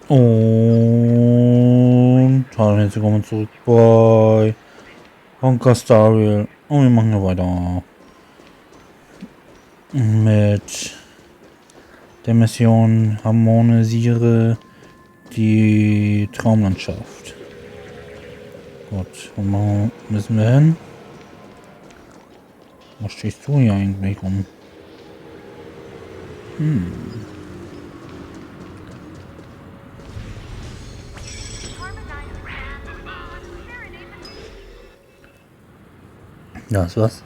Und hallo, herzlich willkommen zurück bei Honkai und wir machen hier weiter mit der Mission Harmonisiere die Traumlandschaft. Gut, wo müssen wir hin? Was stehst du hier eigentlich rum? Ja, ist was?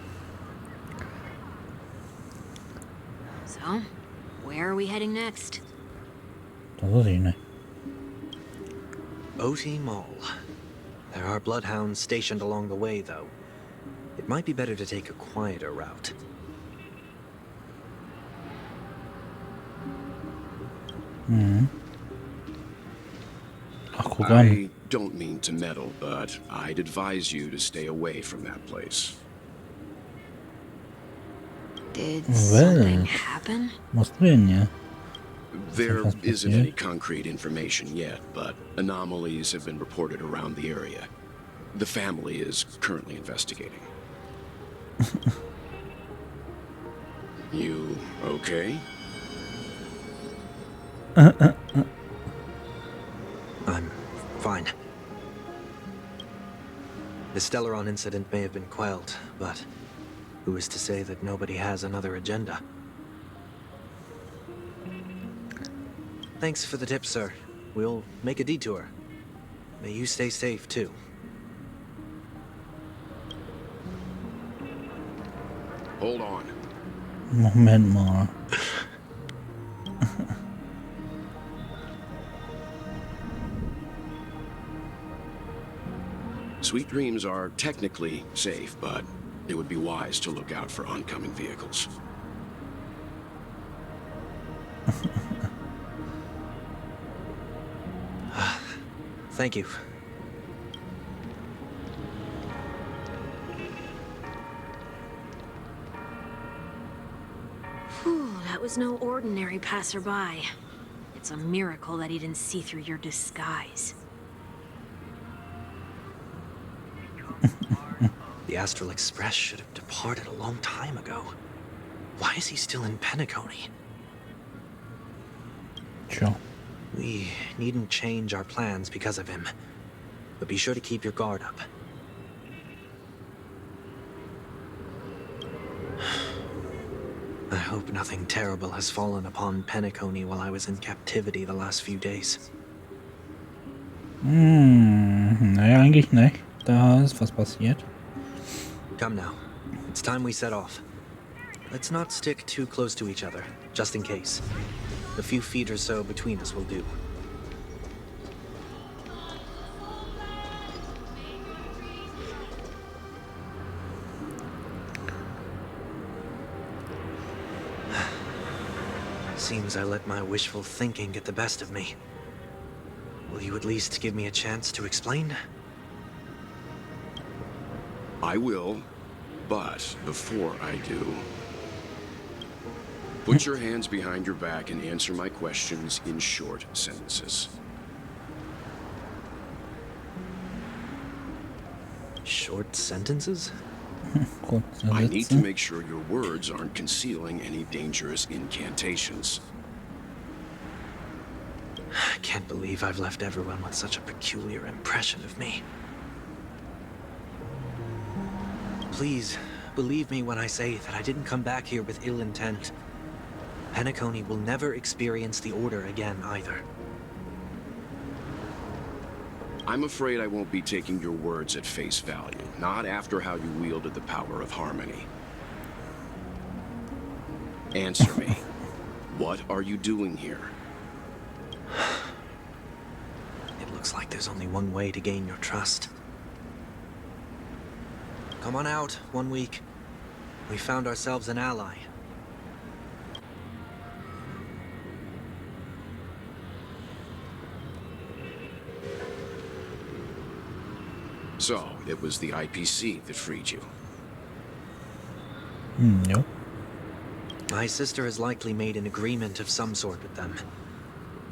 So, where are we heading next? Das weiß ich nicht. OT Mall. There are bloodhounds stationed along the way, though. It might be better to take a quieter route. Ach, guck an. I don't mean to meddle, but I'd advise you to stay away from that place. Did Well. something happen? Musst du hin, ja? There was isn't passiert? any concrete information yet, but anomalies have been reported around the area. The family is currently investigating. You okay? I'm fine. The Stellaron incident may have been quelled, but who is to say that nobody has another agenda? Thanks for the tip, sir. We'll make a detour. May you stay safe, too. Hold on. Moment mal. Sweet dreams are technically safe, but it would be wise to look out for oncoming vehicles. Thank you. Whew, that was no ordinary passerby. It's a miracle that he didn't see through your disguise. The Astral Express should have departed a long time ago. Why is he still in Penacony? Tja. We needn't change our plans because of him. But be sure to keep your guard up. I hope nothing terrible has fallen upon Penacony while I was in captivity the last few days. Naja, eigentlich nicht. Da ist was passiert. Come now. It's time we set off. Let's not stick too close to each other, just in case. A few feet or so between us will do. Seems I let my wishful thinking get the best of me. Will you at least give me a chance to explain? I will, but before I do, put your hands behind your back and answer my questions in short sentences. Short sentences? Gut, I need to make sure your words aren't concealing any dangerous incantations. I can't believe I've left everyone with such a peculiar impression of me. Please, believe me when I say that I didn't come back here with ill intent. Penacony will never experience the Order again, either. I'm afraid I won't be taking your words at face value, not after how you wielded the power of harmony. Answer me. What are you doing here? It looks like there's only one way to gain your trust. Come on out, 1 week. We found ourselves an ally. So, it was the IPC that freed you. Jo. My sister has likely made an agreement of some sort with them.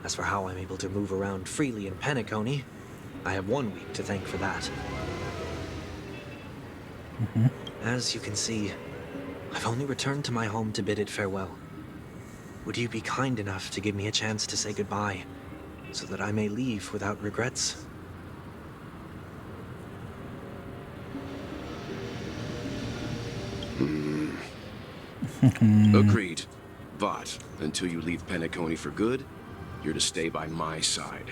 As for how I'm able to move around freely in Penacony, I have 1 week to thank for that. As you can see, I've only returned to my home to bid it farewell. Would you be kind enough to give me a chance to say goodbye, so that I may leave without regrets? Agreed. But until you leave Penacony for good, you're to stay by my side.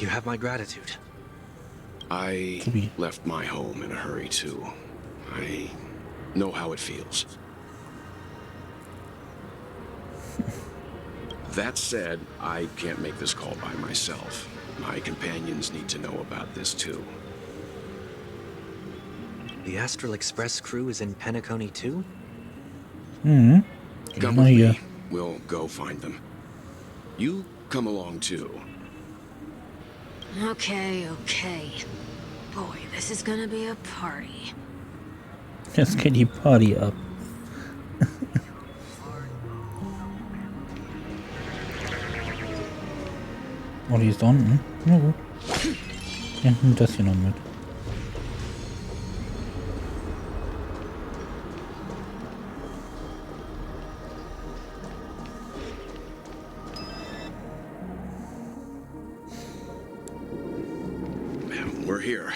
You have my gratitude. I left my home in a hurry, too. I know how it feels. That said, I can't make this call by myself. My companions need to know about this, too. The Astral Express crew is in Penacony too? Come with me. We'll go find them. You come along, too. Okay. Boy, this is gonna be a party. Jetzt geht die Party ab. Oh, die ist da unten. Na gut. Ja, nimm das hier noch mit. We're here.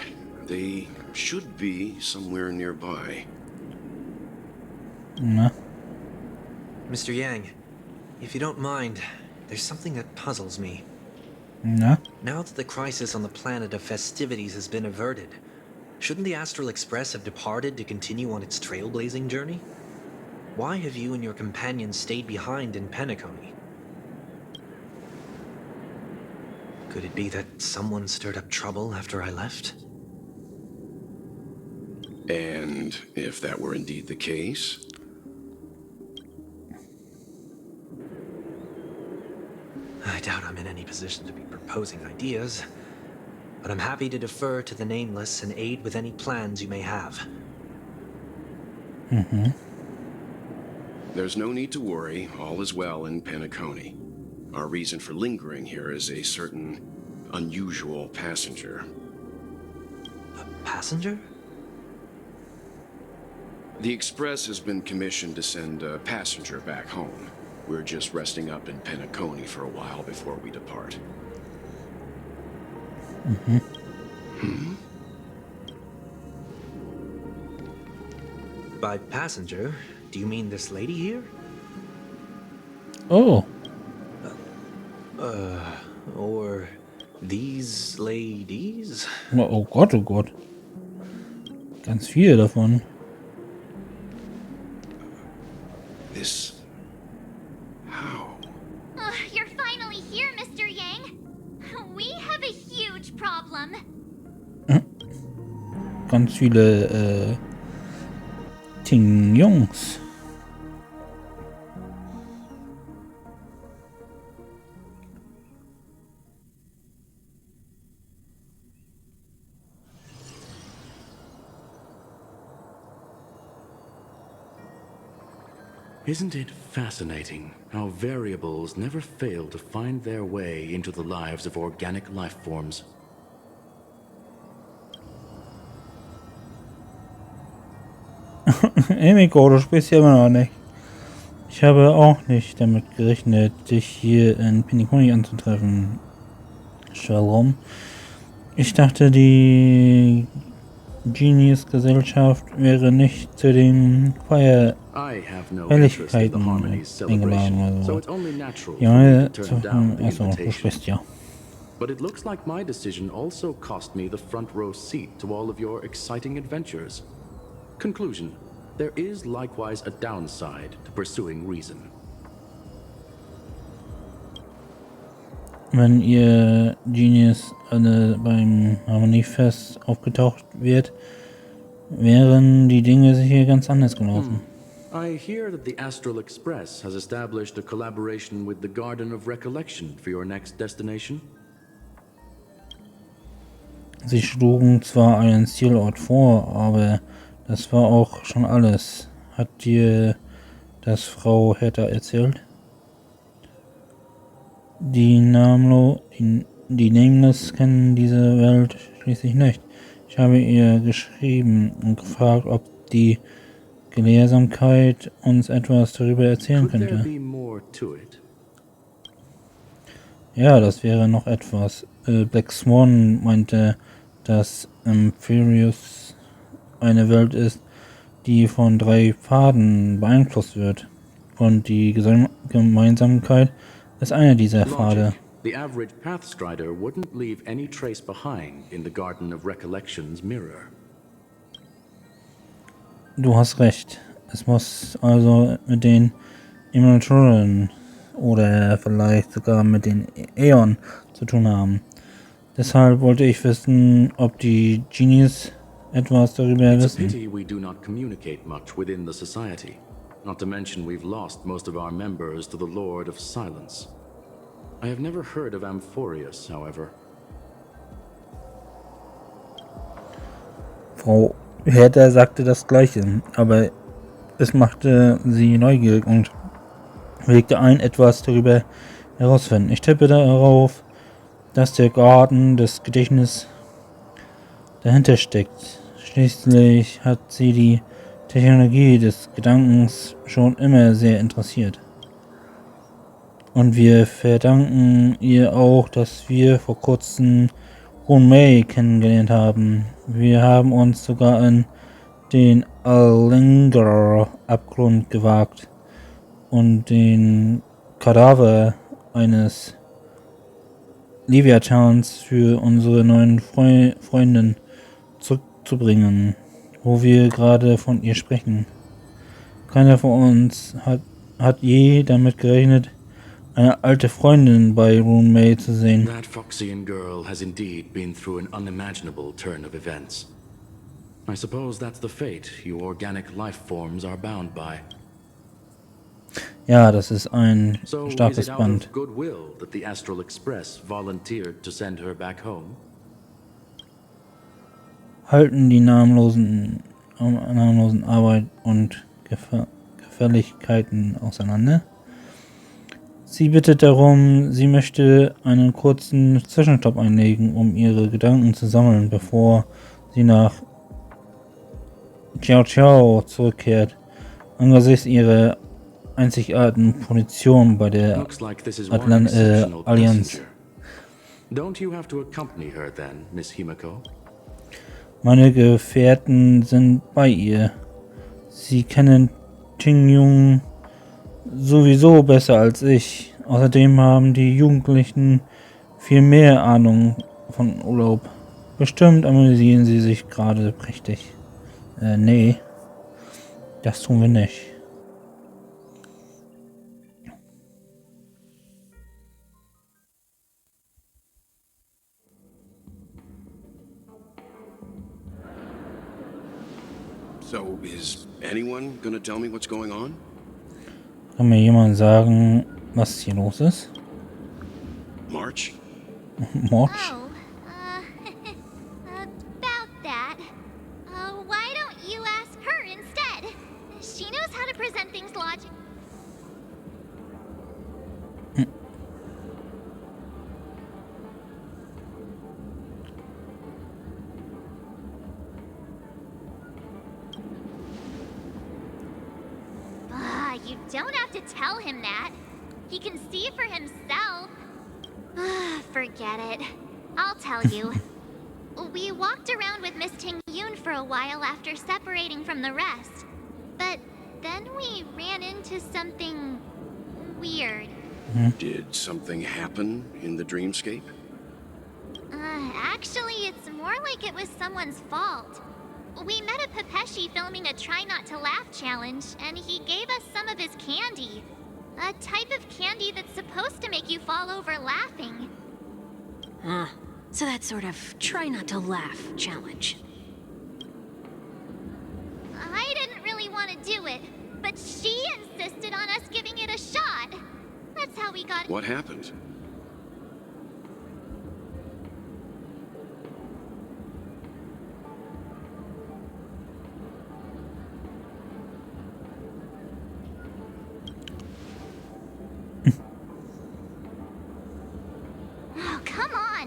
They should be somewhere nearby. Na, Mr. Yang, if you don't mind, there's something that puzzles me. na. Now that the crisis on the planet of festivities has been averted, shouldn't the Astral Express have departed to continue on its trailblazing journey? Why have you and your companions stayed behind in Penacony? Could it be that someone stirred up trouble after I left? And if that were indeed the case, I doubt I'm in any position to be proposing ideas, but I'm happy to defer to the Nameless and aid with any plans you may have. there's no need to worry. All is well in Penacony. Our reason for lingering here is a certain unusual passenger. A passenger? The Express has been commissioned to send a passenger back home. We're just resting up in Penacony for a while before we depart. By passenger, do you mean this lady here? Oh, Or these ladies? oh Gott, oh Gott. Ganz viele davon. This... how? You're finally here, Mr. Yang. We have a huge problem. Ganz viele Tingyuns. Isn't it fascinating how variables never fail to find their way into the lives of organic life forms? Emiko, du spielst ja immer noch nicht. Ich habe auch nicht damit gerechnet, dich hier in Penacony anzutreffen. Shalom. Ich dachte, die Genius-Gesellschaft wäre nicht zu den I have no interest in the Feierlichkeiten Harmony's eingeladen celebration, oder so so. it's only natural Ja, for me to turn down the achso, du invitation. sprichst ja. But it looks like my decision also cost me the front row seat to all of your exciting adventures. Conclusion: there is likewise a downside to pursuing reason. Wenn ihr Genius alle beim Harmoniefest aufgetaucht wird, wären die Dinge sicher ganz anders gelaufen. I hear that the Astral Express has established a collaboration with the Garden of Recollection for your next destination. Sie schlugen zwar einen Zielort vor, aber das war auch schon alles. Hat dir das Frau Hertha erzählt. Die Nameless kennen diese Welt schließlich nicht. Ich habe ihr geschrieben und gefragt, ob die Gelehrsamkeit uns etwas darüber erzählen könnte. Ja, das wäre noch etwas. Black Swan meinte, dass Furious eine Welt ist, die von 3 Pfaden beeinflusst wird. Und die Gemeinsamkeit ist einer dieser Pfade. The average Pathstrider wouldn't leave any trace behind in the Garden of Recollection's mirror. Du hast recht. Es muss also mit den Immortalen oder vielleicht sogar mit den Aeon zu tun haben. Deshalb wollte ich wissen, ob die Genies etwas darüber It's a wissen. pity we do not communicate much within the society. Not to mention we've lost most of our members to the Lord of Silence. I have never heard of Amphorius, however. Frau Hertha sagte das Gleiche, aber es machte sie neugierig und willigte ein, etwas darüber herauszufinden. Ich tippe darauf, dass der Garten des Gedächtnisses dahinter steckt. Schließlich hat sie die Technologie des Gedankens schon immer sehr interessiert. Und wir verdanken ihr auch, dass wir vor kurzem Runmei kennengelernt haben. Wir haben uns sogar in den Alinger-Abgrund gewagt und den Kadaver eines Leviathans für unsere neuen Freundin zurückzubringen, wo wir gerade von ihr sprechen. Keiner von uns hat je damit gerechnet, eine alte Freundin bei Runmei zu sehen. That Foxian girl has indeed been through an unimaginable turn of events. I suppose that's the fate you organic life forms are bound by. Ja, das ist ein So is starkes it out Band. of goodwill that the Astral Express volunteered to send her back home? Halten die namenlosen Arbeit und Gefälligkeiten auseinander. Sie bittet darum, sie möchte einen kurzen Zwischenstopp einlegen, um ihre Gedanken zu sammeln, bevor sie nach Ciao zurückkehrt. Angesichts ihrer einzigartigen Position bei der Looks like this is one exceptional Allianz. passenger. Don't you have to accompany her then, Miss Himiko? Meine Gefährten sind bei ihr. Sie kennen Tingyun sowieso besser als ich. Außerdem haben die Jugendlichen viel mehr Ahnung von Urlaub. Bestimmt amüsieren sie sich gerade prächtig. Nee, das tun wir nicht. So, is anyone gonna tell me what's going on? Kann mir jemand sagen, was hier los ist? March? Morsch? Oh, about that. Why don't you ask her instead? She knows how to present things logic. You don't have to tell him that. He can see for himself. Forget it. I'll tell you. We walked around with Miss Tingyun for a while after separating from the rest. But then we ran into something weird. Did something happen in the dreamscape? Actually, it's more like it was someone's fault. We met a Pepeshi filming a Try Not to Laugh challenge, and he gave us some of his candy. A type of candy that's supposed to make you fall over laughing. So that sort of try not to laugh challenge. I didn't really want to do it, but she insisted on us giving it a shot. That's how we got... What happened?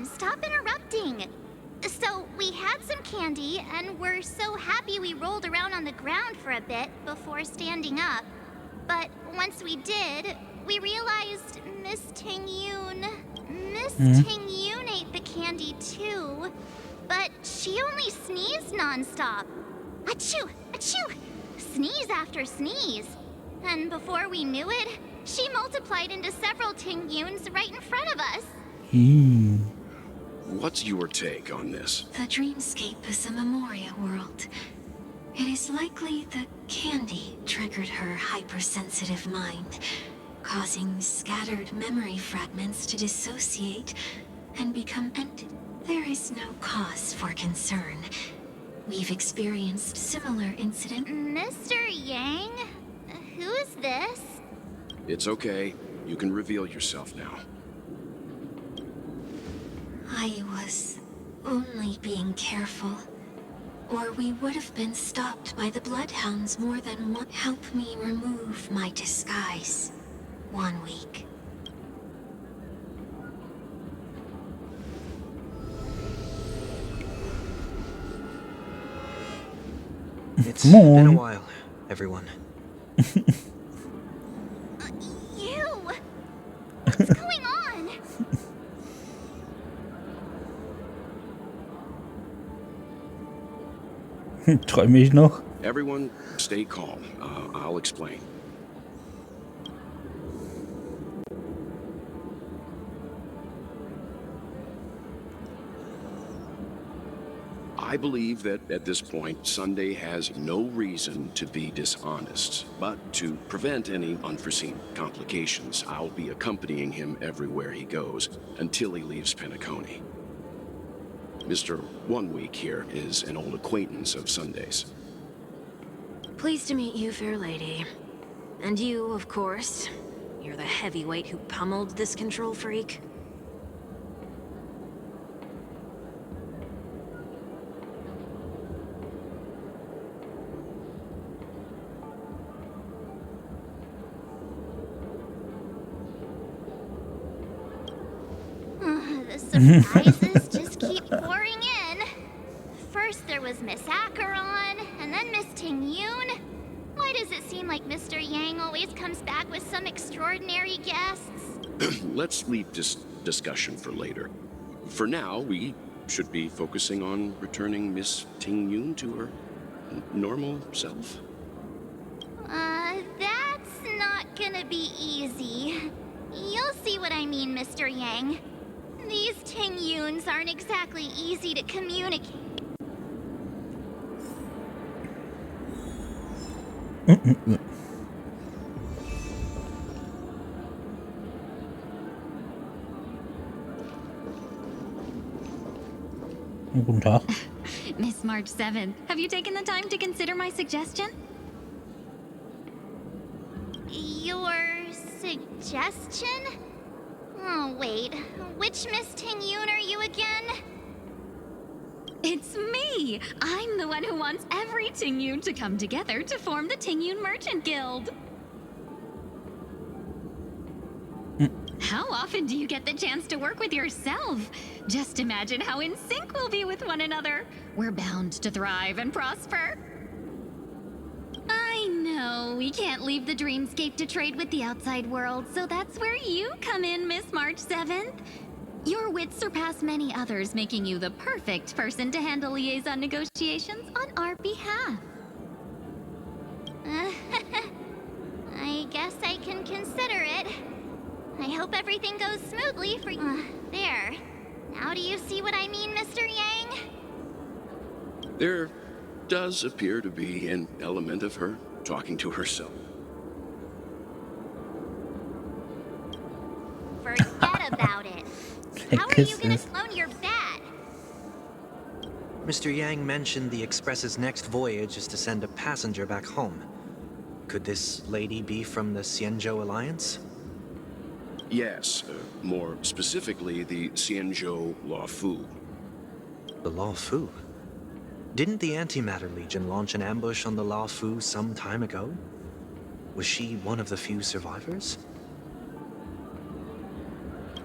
on, stop interrupting. So, we had some candy, and we're so happy we rolled around on the ground for a bit before standing up. But once we did, we realized Miss Tingyun ate the candy too. But she only sneezed nonstop. Achoo! Achoo! Sneeze after sneeze. And before we knew it, she multiplied into several Tingyuns right in front of us. What's your take on this? The dreamscape is a memoria world. It is likely the candy triggered her hypersensitive mind, causing scattered memory fragments to dissociate and become empty. There is no cause for concern. We've experienced similar incidents. Mr. Yang? Who's this? It's okay. You can reveal yourself now. I was only being careful. Or we would have been stopped by the bloodhounds more than once. Help me remove my disguise. 1 week. It's been a while, everyone. You! What's going on? Träume ich noch? Everyone, stay calm. I'll explain. I believe that at this point, Sunday has no reason to be dishonest. But to prevent any unforeseen complications, I'll be accompanying him everywhere he goes until he leaves Penacony. Mr. 1 Week here is an old acquaintance of Sunday's. Pleased to meet you, fair lady. And you, of course. You're the heavyweight who pummeled this control freak. The surprises just keep pouring in. First there was Miss Acheron, and then Miss Tingyun. Why does it seem like Mr. Yang always comes back with some extraordinary guests? Let's leave this discussion for later. For now, we should be focusing on returning Miss Tingyun to her normal self. That's not gonna be easy. You'll see what I mean, Mr. Yang. These Tingyuns aren't exactly easy to communicate. Guten Tag. Miss March 7th, have you taken the time to consider my suggestion? Your suggestion? Oh, wait. Which Miss Tingyun are you again? It's me! I'm the one who wants every Tingyun to come together to form the Tingyun Merchant Guild. How often do you get the chance to work with yourself? Just imagine how in sync we'll be with one another. We're bound to thrive and prosper. I know, we can't leave the dreamscape to trade with the outside world, so that's where you come in, Miss March 7th. Your wits surpass many others, making you the perfect person to handle liaison negotiations on our behalf. I guess I can consider it. I hope everything goes smoothly for you. There. Now do you see what I mean, Mr. Yang? There does appear to be an element of her talking to herself. Forget about it. How are you gonna clone your bat? Mr. Yang mentioned the Express's next voyage is to send a passenger back home. Could this lady be from the Xianzhou Alliance? Yes, more specifically, the Xianzhou Luofu. The Luofu? Didn't the Antimatter Legion launch an ambush on the Luofu some time ago? Was she one of the few survivors?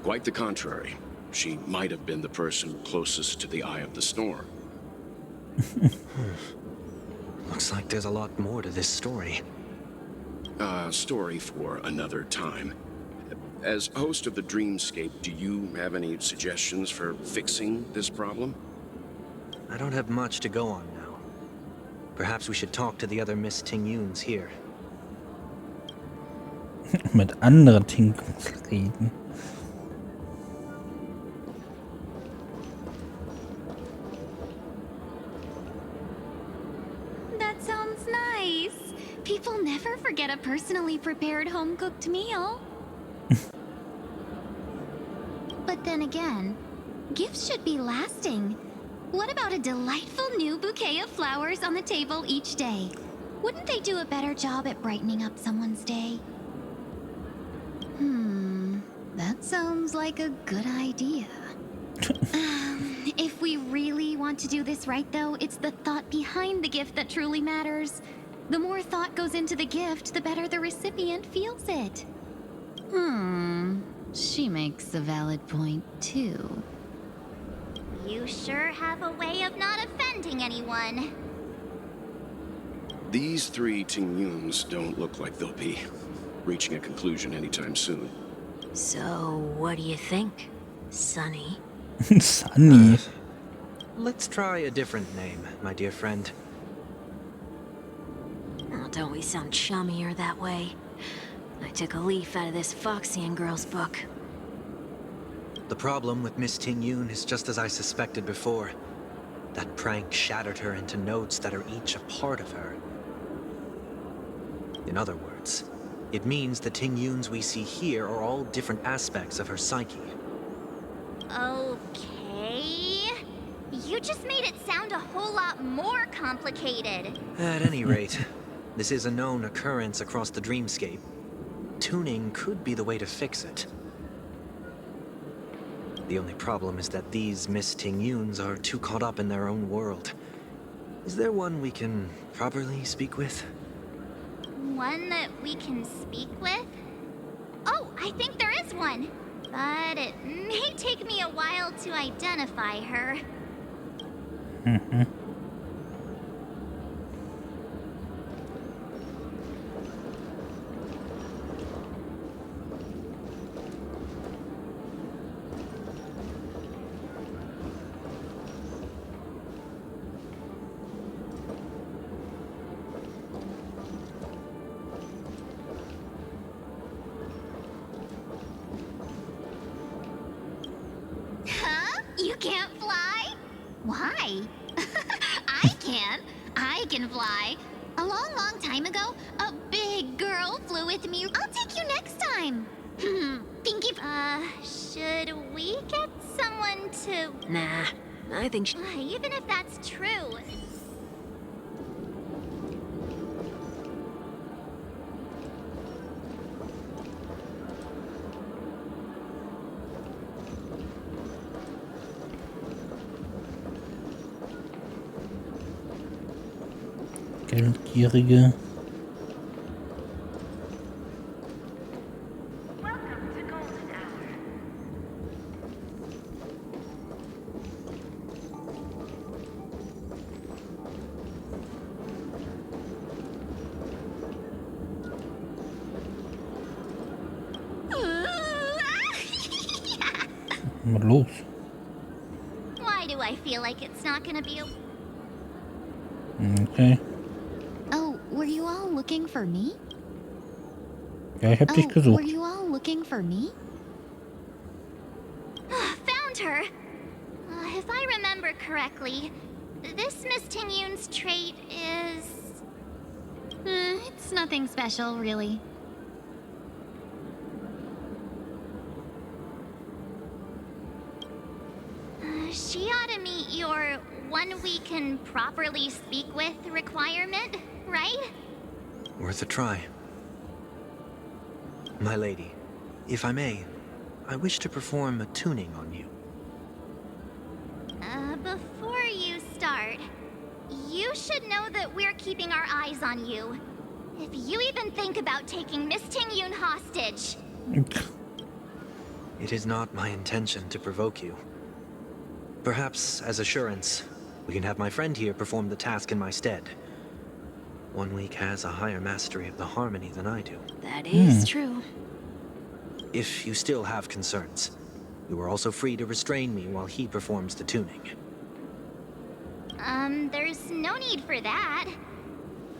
Quite the contrary. She might have been the person closest to the eye of the storm. Looks like there's a lot more to this story. Story for another time. As host of the Dreamscape, do you have any suggestions for fixing this problem? I don't have much to go on now. Perhaps we should talk to the other Miss Tingyuns here. Mit anderen Tingyuns reden. That sounds nice. People never forget a personally prepared home-cooked meal. But then again, gifts should be lasting. What about a delightful new bouquet of flowers on the table each day? Wouldn't they do a better job at brightening up someone's day? That sounds like a good idea. If we really want to do this right, though, it's the thought behind the gift that truly matters. The more thought goes into the gift, the better the recipient feels it. She makes a valid point, too. You sure have a way of not offending anyone. These three Tingyuns don't look like they'll be reaching a conclusion anytime soon. So, what do you think, Sonny? Sunny. Let's try a different name, my dear friend. Oh, don't we sound chummier that way? I took a leaf out of this Foxian girl's book. The problem with Miss Tingyun is just as I suspected before. That prank shattered her into notes that are each a part of her. In other words, it means the Tingyuns we see here are all different aspects of her psyche. Okay. You just made it sound a whole lot more complicated. At any rate, this is a known occurrence across the dreamscape. Tuning could be the way to fix it. The only problem is that these Miss Tingyuns are too caught up in their own world. Is there one we can properly speak with? One that we can speak with? Oh, I think there is one. But it may take me a while to identify her. You can't fly? Why? I can. I can fly. A long, long time ago, a big girl flew with me. I'll take you next time. Pinky. Should we get someone to... Nah, I think Even if that's true... Geldgierige. Welcome to Golden Hour. Was los? Why do I feel like it's not gonna be a... Okay. Oh, were you all looking for me? Ja, ich hab dich Were gesucht. you all looking for me? Found her! If I remember correctly, this Miss Tingyun's trait is... It's nothing special, really. She ought to meet your one we can properly speak with requirement, right? Worth a try. My lady, if I may, I wish to perform a tuning on you. Before you start, you should know that we're keeping our eyes on you. If you even think about taking Miss Tingyun hostage... It is not my intention to provoke you. Perhaps, as assurance, we can have my friend here perform the task in my stead. 1 week has a higher mastery of the harmony than I do. That is true. If you still have concerns, you are also free to restrain me while he performs the tuning. There's no need for that.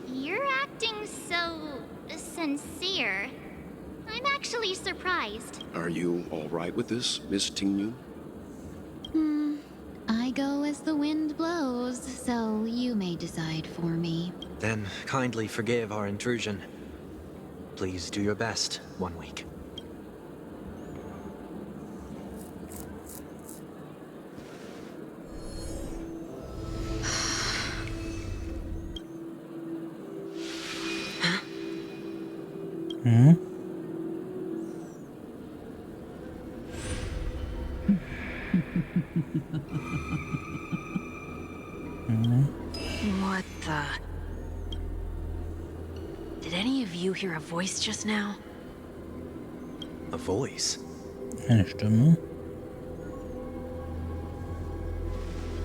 You're acting so sincere. I'm actually surprised. Are you all right with this, Miss Tingyun? I go as the wind blows, so you may decide for me. Then kindly forgive our intrusion. Please do your best, 1 week. What the? Did any of you hear a voice just now? A voice? Eine Stimme.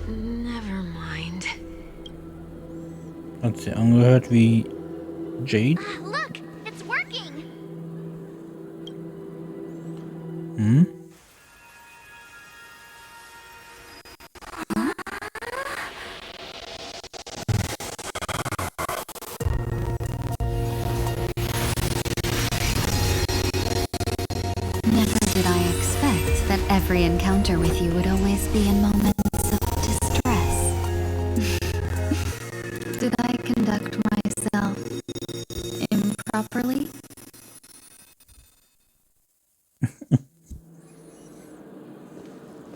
Never mind. Hat sie angehört wie Jade? Look, it's working. Never did I expect that every encounter with you would always be in moments of distress. Did I conduct myself improperly?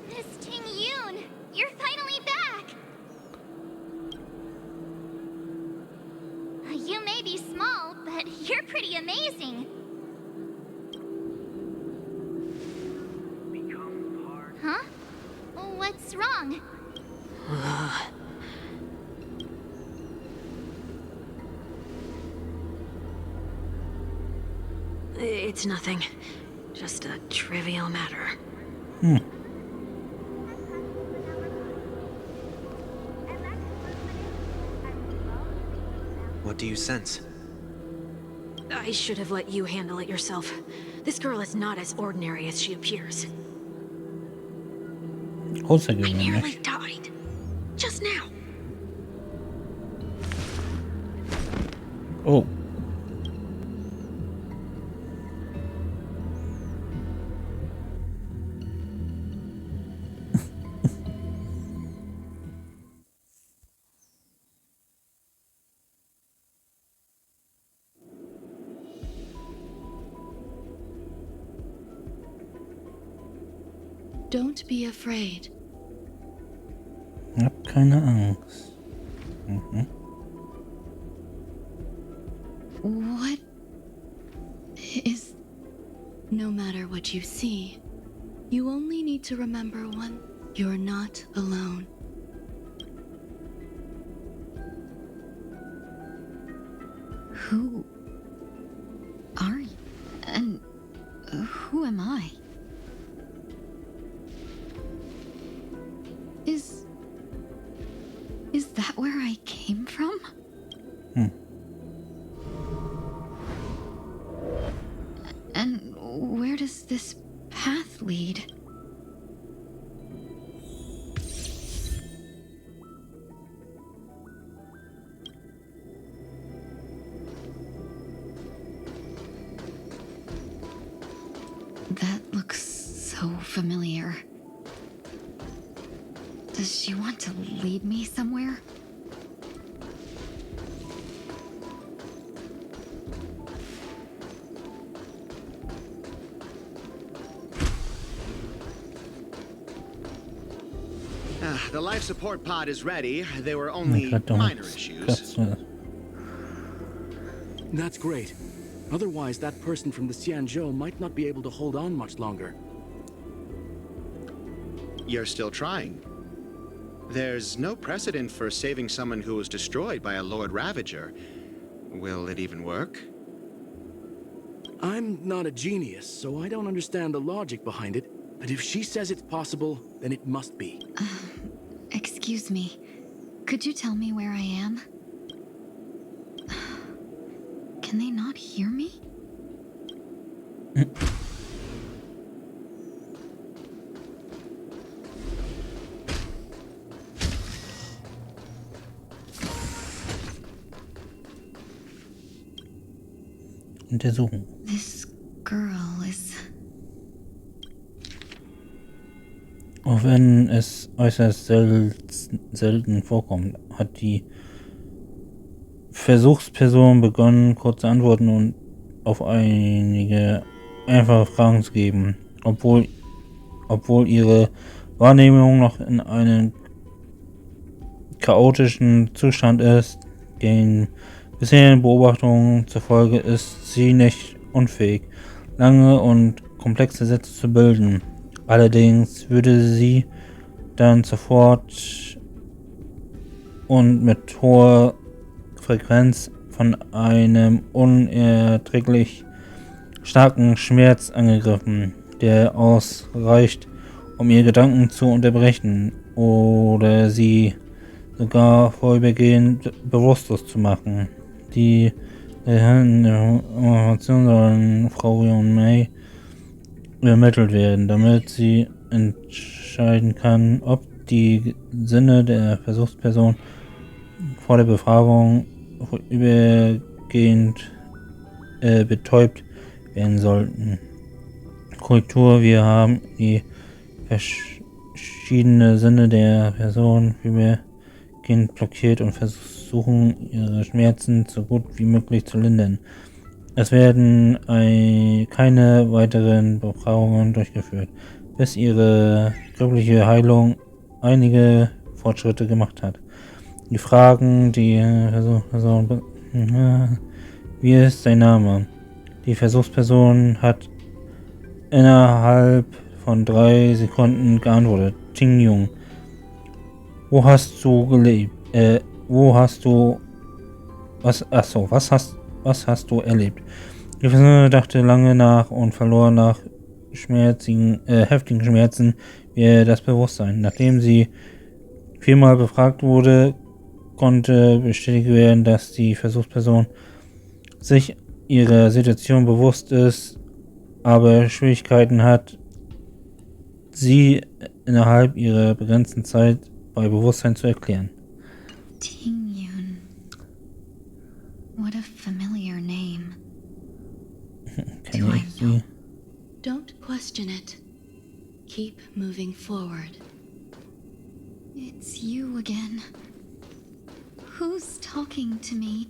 Miss Tingyun, you're finally back. You may be small, but you're pretty amazing. Huh? What's wrong? It's nothing. Just a trivial matter. What do you sense? I should have let you handle it yourself. This girl is not as ordinary as she appears. I nearly Außergewöhnlich. died. Just now. Oh. Don't be afraid. Hab keine Angst. What is... No matter what you see, you only need to remember one. You're not alone. Who are you? And who am I? Is that where I came from? And where does this path lead? That looks so familiar. Does she want to lead me somewhere? The life support pod is ready. There were only minor issues. That's great. Otherwise, that person from the Xianzhou might not be able to hold on much longer. You're still trying. There's no precedent for saving someone who was destroyed by a Lord Ravager. Will it even work? I'm not a genius, so I don't understand the logic behind it. But if she says it's possible, then it must be. Excuse me. Could you tell me where I am? Can they not hear me? Untersuchen. This girl is... Auch wenn es äußerst selten vorkommt, hat die Versuchsperson begonnen, kurze Antworten und auf einige einfache Fragen zu geben, obwohl ihre Wahrnehmung noch in einem chaotischen Zustand ist. Den bisherigen Beobachtungen zufolge ist sie nicht unfähig, lange und komplexe Sätze zu bilden. Allerdings würde sie dann sofort und mit hoher Frequenz von einem unerträglich starken Schmerz angegriffen, der ausreicht, um ihre Gedanken zu unterbrechen oder sie sogar vorübergehend bewusstlos zu machen. Die Informationen sollen Frau und May übermittelt werden, damit sie entscheiden kann, ob die Sinne der Versuchsperson vor der Befragung übergehend betäubt werden sollten. Korrektur: Wir haben die verschiedenen Sinne der Person übergehend blockiert und versuchen, ihre Schmerzen so gut wie möglich zu lindern. Es werden keine weiteren Befragungen durchgeführt, bis ihre körperliche Heilung einige Fortschritte gemacht hat. Die Fragen, die Versuchsperson, wie ist sein Name? Die Versuchsperson hat innerhalb von 3 Sekunden geantwortet. Tingyun. Wo hast du gelebt? Was hast du erlebt? Die Person dachte lange nach und verlor nach heftigen Schmerzen wieder das Bewusstsein. Nachdem sie 4-mal befragt wurde, konnte bestätigt werden, dass die Versuchsperson sich ihrer Situation bewusst ist, aber Schwierigkeiten hat, sie innerhalb ihrer begrenzten Zeit bei Bewusstsein zu erklären. Tingyun. What a familiar name. Kenne ich sie? Don't question it. Keep moving forward. It's you again. Who's talking to me?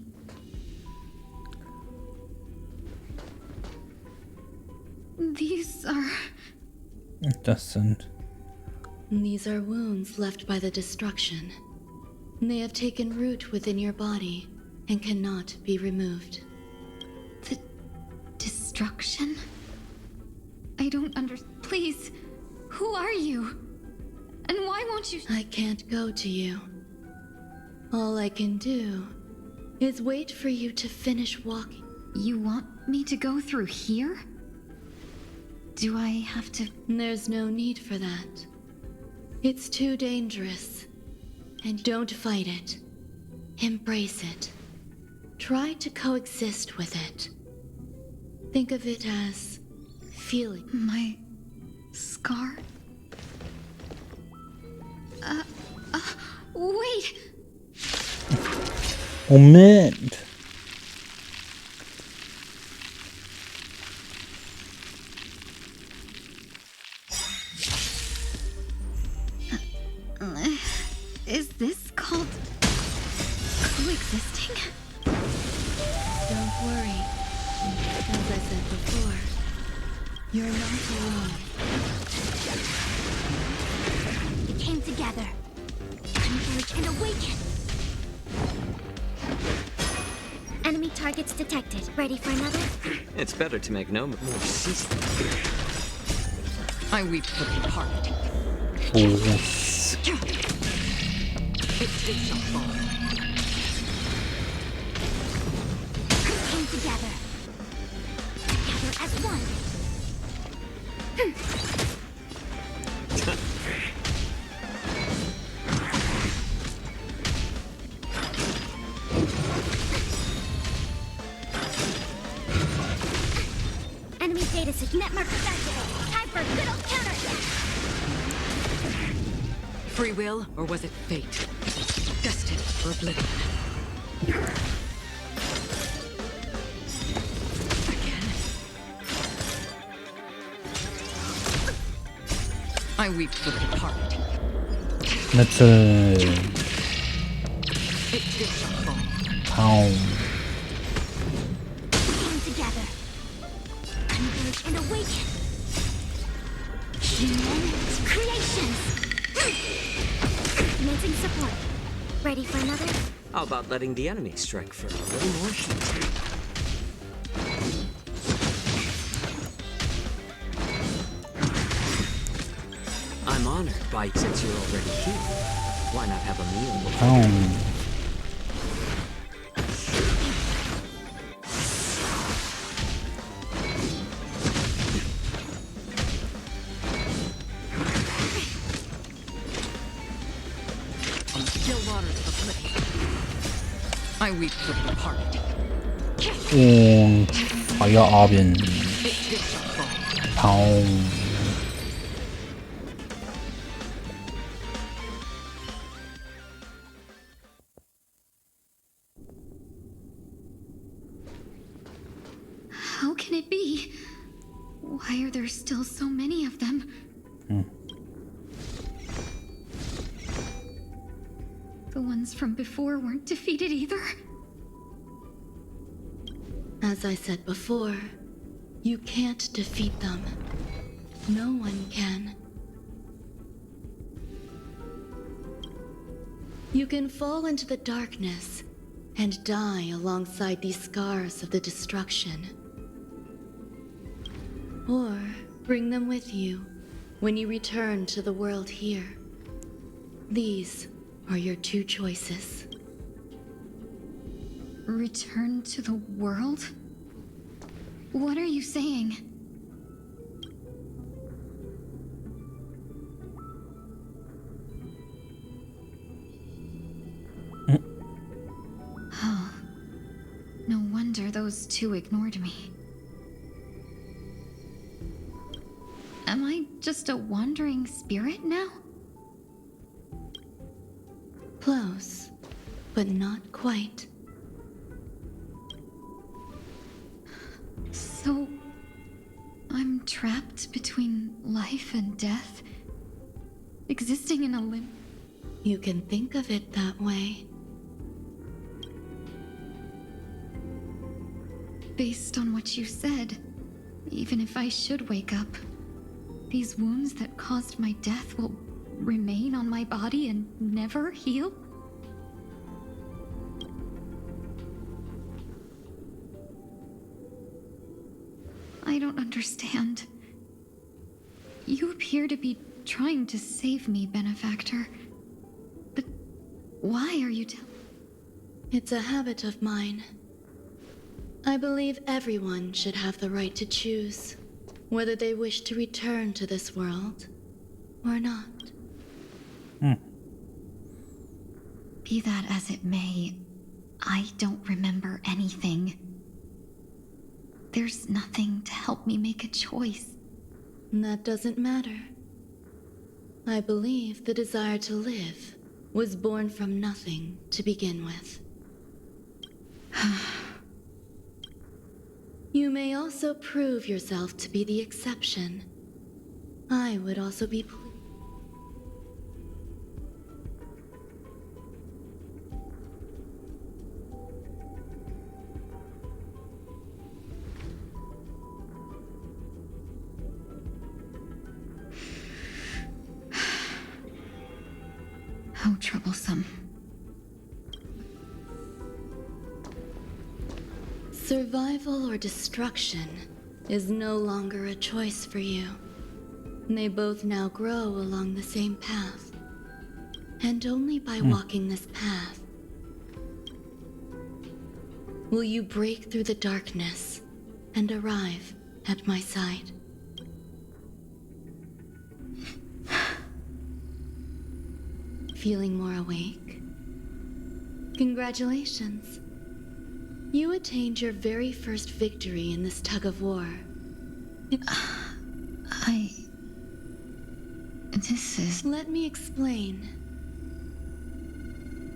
These are... Das sind... These are wounds left by the destruction. They have taken root within your body and cannot be removed. The destruction? I don't Please, who are you? And why won't you... I can't go to you. All I can do is wait for you to finish walking. You want me to go through here? Do I have to... There's no need for that. It's too dangerous. And don't fight it. Embrace it. Try to coexist with it. Think of it as feeling. My scar? Wait! Moment! Is this called coexisting? Don't worry. As I said before, you're not alone. We came together. Converge and awaken. Enemy targets detected. Ready for another? It's better to make no more cease. I weep for the heart. It shall fall. Came together. Together as one. Enemy data net markers activated. Time for a good old counterattack. Free will, or was it fate? Destined for oblivion. Again. I weep for the departed. Let's pound. Come together. Converge and awaken. Human creations. Commencing support. Ready for another? How about letting the enemy strike for a little more heat? I'm honored by since you're already here. Why not have a meal before? I weep for the departed. Und Feierabend. Pound. How can it be? Why are there still so many of them? The ones from before weren't defeated either. As I said before, you can't defeat them. No one can. You can fall into the darkness and die alongside these scars of the destruction. Or bring them with you when you return to the world here. These are your two choices. Return to the world? What are you saying? Oh, no wonder those two ignored me. Am I just a wandering spirit now? Close, but not quite. So, I'm trapped between life and death, existing in a limb. You can think of it that way. Based on what you said, even if I should wake up, these wounds that caused my death will remain on my body and never heal? I don't understand. You appear to be trying to save me, Benefactor. But why are you It's a habit of mine. I believe everyone should have the right to choose whether they wish to return to this world or not. Be that as it may, I don't remember anything. There's nothing to help me make a choice. That doesn't matter. I believe the desire to live was born from nothing to begin with. You may also prove yourself to be the exception. I would also be How troublesome. Survival or destruction is no longer a choice for you. They both now grow along the same path. And only by walking this path will you break through the darkness and arrive at my side. Feeling more awake? Congratulations. You attained your very first victory in this tug of war. This is... Let me explain.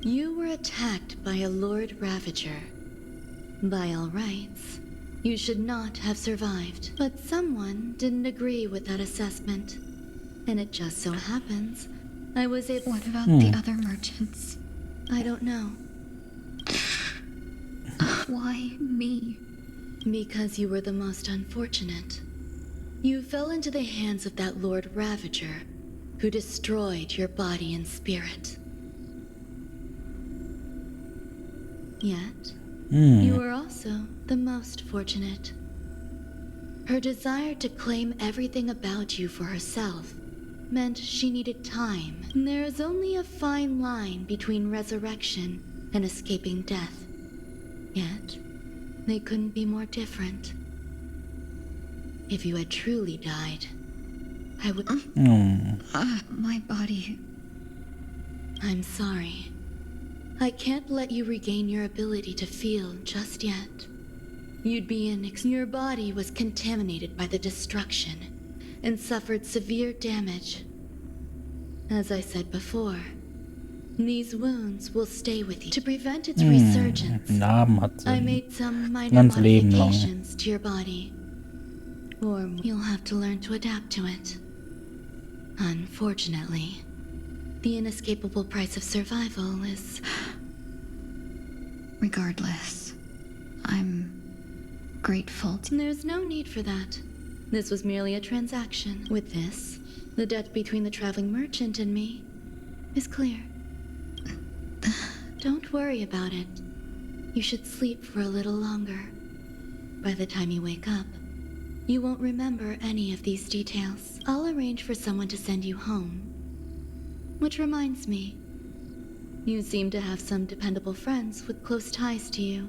You were attacked by a Lord Ravager. By all rights, you should not have survived. But someone didn't agree with that assessment. And it just so happens, I was able... What about the other merchants? I don't know. Why me? Because you were the most unfortunate. You fell into the hands of that Lord Ravager, who destroyed your body and spirit. Yet, you were also the most fortunate. Her desire to claim everything about you for herself meant she needed time. There is only a fine line between resurrection and escaping death. Yet, they couldn't be more different. If you had truly died, I would... My body... I'm sorry. I can't let you regain your ability to feel just yet. You'd be in... Your body was contaminated by the destruction and suffered severe damage. As I said before, these wounds will stay with you. To prevent its resurgence, I made some minor modifications to your body. Or you'll have to learn to adapt to it. Unfortunately, the inescapable price of survival is... Regardless, I'm grateful to... There's no need for that. This was merely a transaction. With this, the debt between the traveling merchant and me is clear. Don't worry about it. You should sleep for a little longer. By the time you wake up, you won't remember any of these details. I'll arrange for someone to send you home. Which reminds me, you seem to have some dependable friends with close ties to you.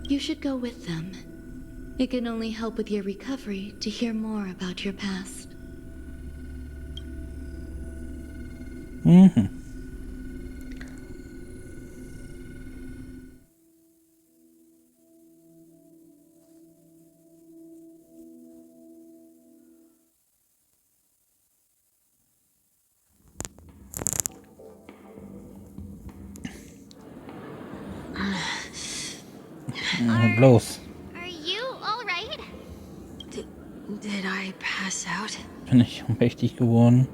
You should go with them. It can only help with your recovery to hear more about your past. Los. Are you all right? Did I pass out? Bin ich ohnmächtig geworden?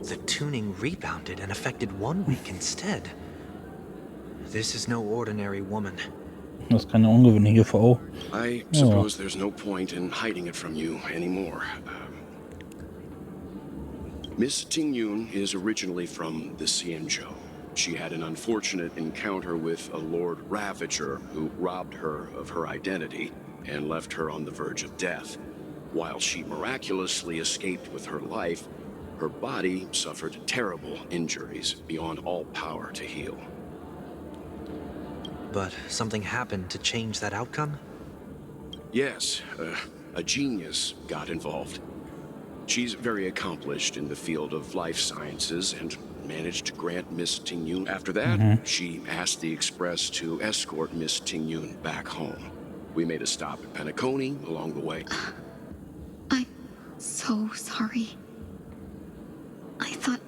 The tuning rebounded and affected 1 week instead. This is no ordinary woman. Das ist keine ungewöhnliche Frau. I suppose there's no point in hiding it from you anymore. Miss Tingyun is originally from the Xianzhou. She had an unfortunate encounter with a Lord Ravager who robbed her of her identity and left her on the verge of death. While she miraculously escaped with her life, her body suffered terrible injuries beyond all power to heal. But something happened to change that outcome? Yes, a genius got involved. She's very accomplished in the field of life sciences and managed to grant Miss Tingyun. After that, she asked the Express to escort Miss Tingyun back home. We made a stop at Penacony along the way. I'm so sorry. I thought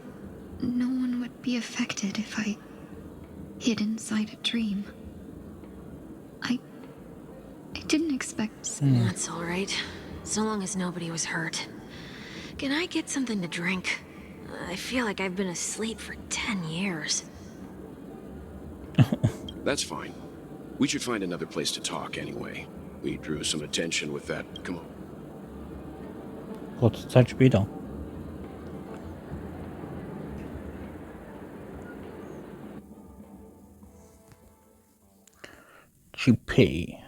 no one would be affected if I hid inside a dream. I didn't expect... That's all right. So long as nobody was hurt. Can I get something to drink? I feel like I've been asleep for 10 years. That's fine. We should find another place to talk anyway. We drew some attention with that. Come on. Kurze Zeit später. GP.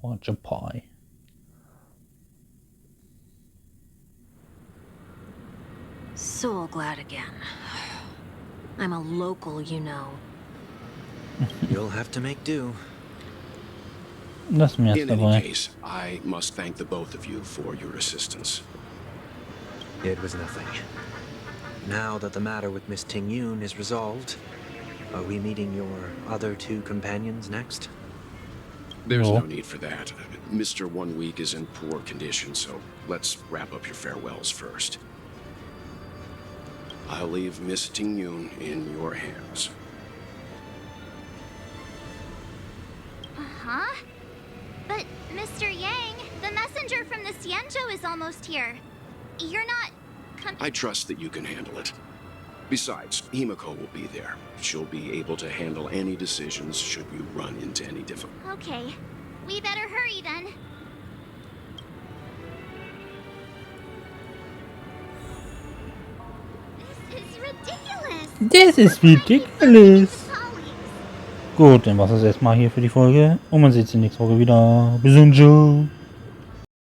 Or Japai. So glad again. I'm a local, you know. You'll have to make do. Lass mir In erst any dabei. case, I must thank the both of you for your assistance. It was nothing. Now that the matter with Miss Tingyun is resolved, are we meeting your other two companions next? There's No. no need for that. Mr. 1 Week is in poor condition, so let's wrap up your farewells first. I'll leave Miss Tingyun in your hands. Huh? But, Mr. Yang, the messenger from the Xianzhou is almost here. You're not... I trust that you can handle it. Besides, Himiko will be there. She'll be able to handle any decisions should you run into any difficulty. Okay. We better hurry then. This is ridiculous. Das ist ridiculous. Gut, dann war's das erstmal hier für die Folge. Und man sieht sich nächste Woche wieder. Bis dann, ciao.